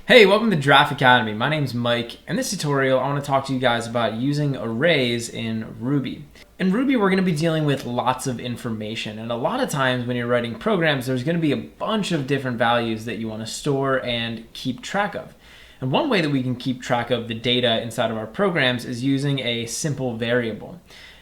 Hey, welcome to Giraffe Academy. My name's Mike. In this tutorial, I want to talk to you guys about using arrays in Ruby. In Ruby, we're going to be dealing with lots of information, and a lot of times when you're writing programs, there's going to be a bunch of different values that you want to store and keep track of. And one way that we can keep track of the data inside of our programs is using a simple variable.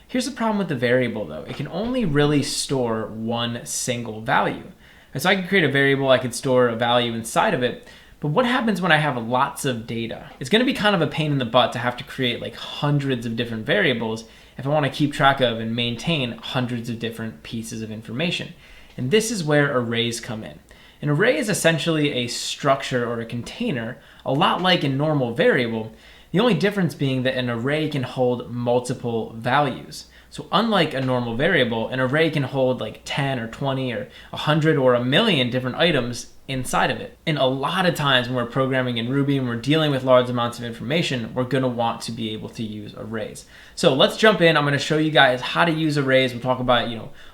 Here's the problem with the variable though. It can only really store one single value. And so I could create a variable, I could store a value inside of it, but what happens when I have lots of data? It's going to be kind of a pain in the butt to have to create like hundreds of different variables if I want to keep track of and maintain hundreds of different pieces of information. And this is where arrays come in. An array is essentially a structure or a container, a lot like a normal variable, the only difference being that an array can hold multiple values. So unlike a normal variable, an array can hold like 10 or 20 or 100 or a million different items inside of it. And a lot of times when we're programming in Ruby and we're dealing with large amounts of information, we're going to want to be able to use arrays. So let's jump in. I'm going to show you guys how to use arrays. We'll talk about,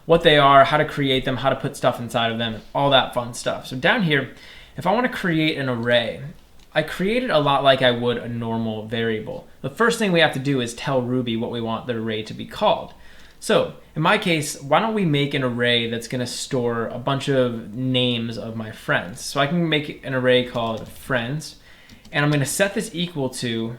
what they are, how to create them, how to put stuff inside of them, and all that fun stuff. So down here, if I want to create an array, I create it a lot like I would a normal variable. The first thing we have to do is tell Ruby what we want the array to be called. So in my case, why don't we make an array that's going to store a bunch of names of my friends. So I can make an array called friends, and I'm going to set this equal to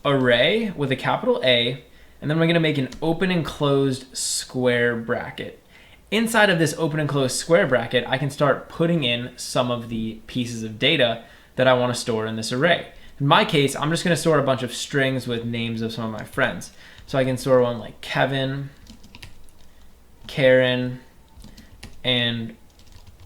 array with a capital A, and then we're going to make an open and closed square bracket. Inside of this open and closed square bracket, I can start putting in some of the pieces of data that I want to store in this array. In my case, I'm just going to store a bunch of strings with names of some of my friends. So I can store one like Kevin, Karen, and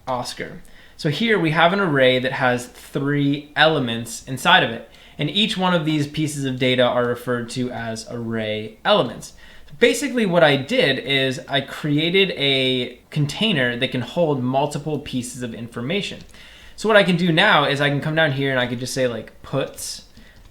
Oscar. So here we have an array that has 3 elements inside of it. And each one of these pieces of data are referred to as array elements. Basically what I did is I created a container that can hold multiple pieces of information. So what I can do now is I can come down here and I could just say like puts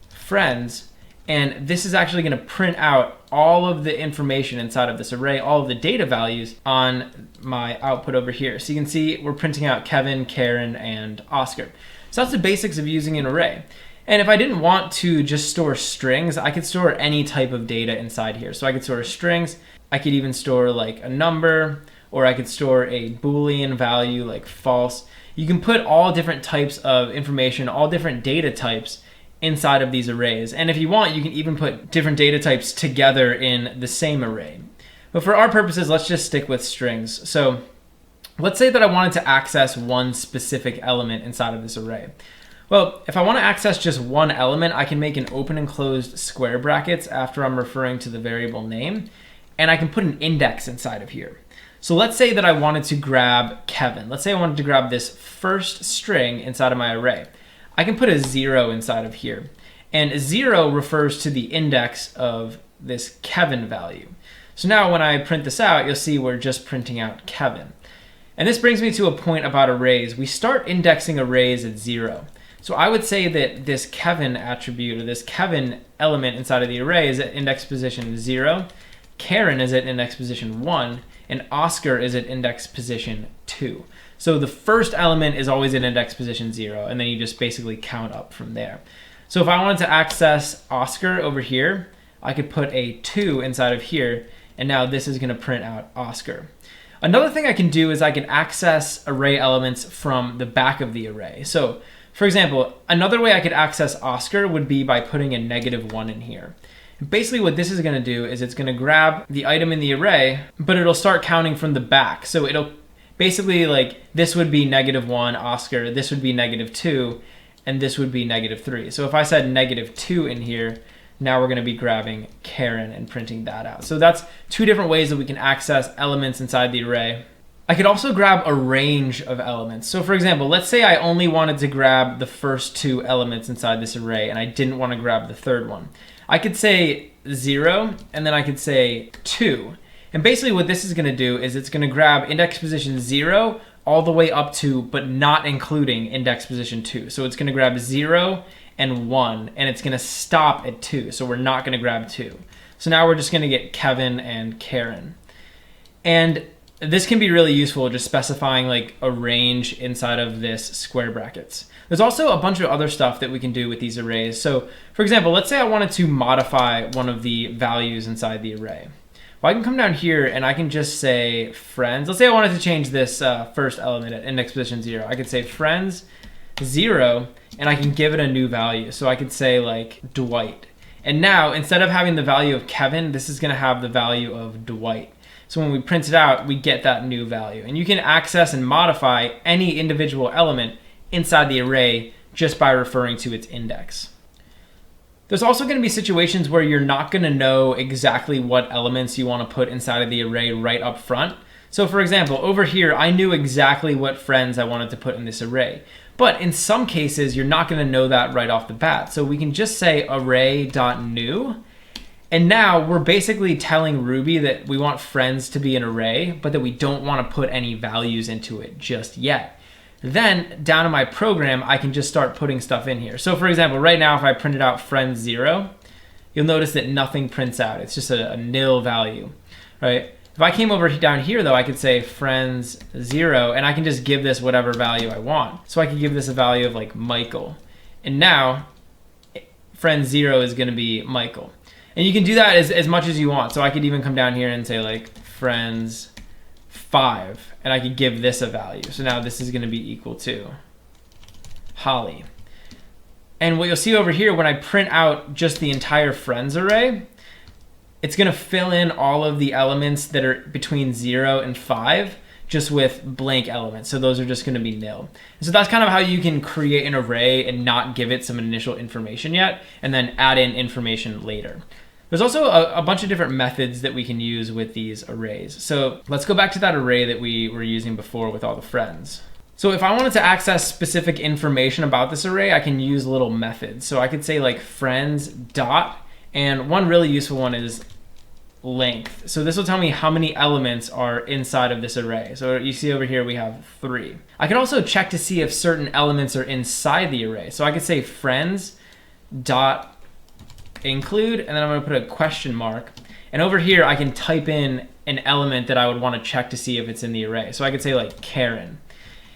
friends, and this is actually going to print out all of the information inside of this array, all of the data values on my output over here. So you can see we're printing out Kevin, Karen, and Oscar. So that's the basics of using an array. And if I didn't want to just store strings, I could store any type of data inside here. So I could store strings, I could even store like a number, or I could store a Boolean value like false. You can put all different types of information, all different data types inside of these arrays. And if you want, you can even put different data types together in the same array. But for our purposes, let's just stick with strings. So let's say that I wanted to access one specific element inside of this array. Well, if I want to access just one element, I can make an open and closed square brackets after I'm referring to the variable name, and I can put an index inside of here. So let's say that I wanted to grab Kevin. Let's say I wanted to grab this first string inside of my array. I can put a 0 inside of here. And 0 refers to the index of this Kevin value. So now when I print this out, you'll see we're just printing out Kevin. And this brings me to a point about arrays. We start indexing arrays at 0. So I would say that this Kevin attribute, or this Kevin element inside of the array, is at index position 0. Karen is at index position 1. And Oscar is at index position 2. So the first element is always at index position 0, and then you just basically count up from there. So if I wanted to access Oscar over here, I could put a 2 inside of here, and now this is going to print out Oscar. Another thing I can do is I can access array elements from the back of the array. So for example, another way I could access Oscar would be by putting a -1 in here. Basically what this is going to do is it's going to grab the item in the array, but it'll start counting from the back. So it'll basically like this would be -1 Oscar, this would be -2, and this would be -3. So if I said -2 in here, now we're going to be grabbing Karen and printing that out. So that's 2 different ways that we can access elements inside the array. I could also grab a range of elements. So for example, let's say I only wanted to grab the first 2 elements inside this array and I didn't want to grab the third one. I could say 0 and then I could say 2. And basically what this is going to do is it's going to grab index position 0 all the way up to, but not including index position 2. So it's going to grab 0 and 1 and it's going to stop at 2. So we're not going to grab 2. So now we're just going to get Kevin and Karen. And this can be really useful, just specifying like a range inside of this square brackets. There's also a bunch of other stuff that we can do with these arrays. So for example, let's say I wanted to modify one of the values inside the array. Well, I can come down here and I can just say friends. Let's say I wanted to change this first element at index position 0. I could say friends 0, and I can give it a new value. So I could say like Dwight. And now instead of having the value of Kevin, this is going to have the value of Dwight. So when we print it out, we get that new value. And you can access and modify any individual element inside the array just by referring to its index. There's also going to be situations where you're not going to know exactly what elements you want to put inside of the array right up front. So for example, over here, I knew exactly what friends I wanted to put in this array. But in some cases, you're not going to know that right off the bat. So we can just say array.new. And now we're basically telling Ruby that we want friends to be an array, but that we don't want to put any values into it just yet. Then down in my program, I can just start putting stuff in here. So for example, right now, if I printed out friends 0, you'll notice that nothing prints out. It's just a nil value, right? If I came over down here though, I could say friends 0, and I can just give this whatever value I want. So I could give this a value of like Michael. And now friend 0 is gonna be Michael. And you can do that as much as you want. So I could even come down here and say like friends 5, and I could give this a value. So now this is going to be equal to Holly. And what you'll see over here, when I print out just the entire friends array, it's going to fill in all of the elements that are between 0 and 5 just with blank elements. So those are just going to be nil. And so that's kind of how you can create an array and not give it some initial information yet, and then add in information later. There's also a bunch of different methods that we can use with these arrays. So let's go back to that array that we were using before with all the friends. So if I wanted to access specific information about this array, I can use little methods. So I could say like friends dot, and one really useful one is length. So this will tell me how many elements are inside of this array. So you see over here we have 3. I can also check to see if certain elements are inside the array. So I could say friends dot include, and then I'm going to put a question mark. And over here, I can type in an element that I would want to check to see if it's in the array. So I could say like Karen.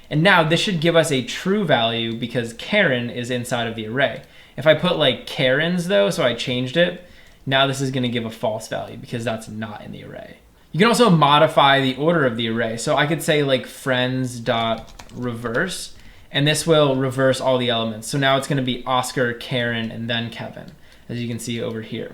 And now this should give us a true value because Karen is inside of the array. If I put like Karens though, so I changed it, now this is going to give a false value because that's not in the array. You can also modify the order of the array. So I could say like friends.reverse, and this will reverse all the elements. So now it's going to be Oscar, Karen, and then Kevin, as you can see over here.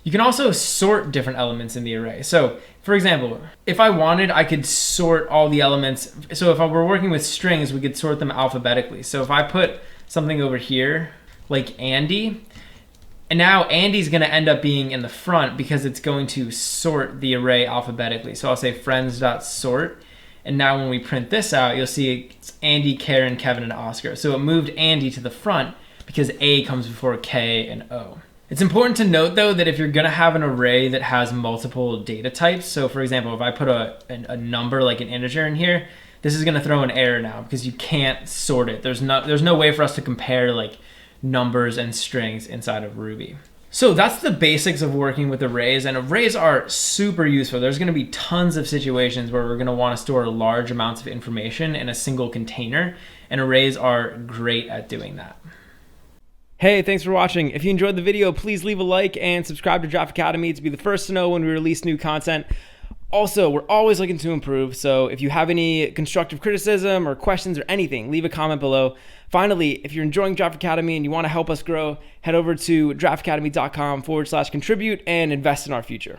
You can also sort different elements in the array. So for example, if I wanted, I could sort all the elements. So if I were working with strings, we could sort them alphabetically. So if I put something over here, like Andy, and now Andy's gonna end up being in the front because it's going to sort the array alphabetically. So I'll say friends.sort, and now when we print this out, you'll see it's Andy, Karen, Kevin, and Oscar. So it moved Andy to the front because A comes before K and O. It's important to note though that if you're gonna have an array that has multiple data types, so for example, if I put a number like an integer in here, this is gonna throw an error now because you can't sort it. There's no way for us to compare like numbers and strings inside of Ruby. So that's the basics of working with arrays, and arrays are super useful. There's gonna be tons of situations where we're gonna wanna store large amounts of information in a single container, and arrays are great at doing that. Hey, thanks for watching. If you enjoyed the video, please leave a like and subscribe to Draft Academy to be the first to know when we release new content. Also, we're always looking to improve, so if you have any constructive criticism or questions or anything, leave a comment below. Finally, if you're enjoying Draft Academy and you want to help us grow, head over to draftacademy.com/contribute and invest in our future.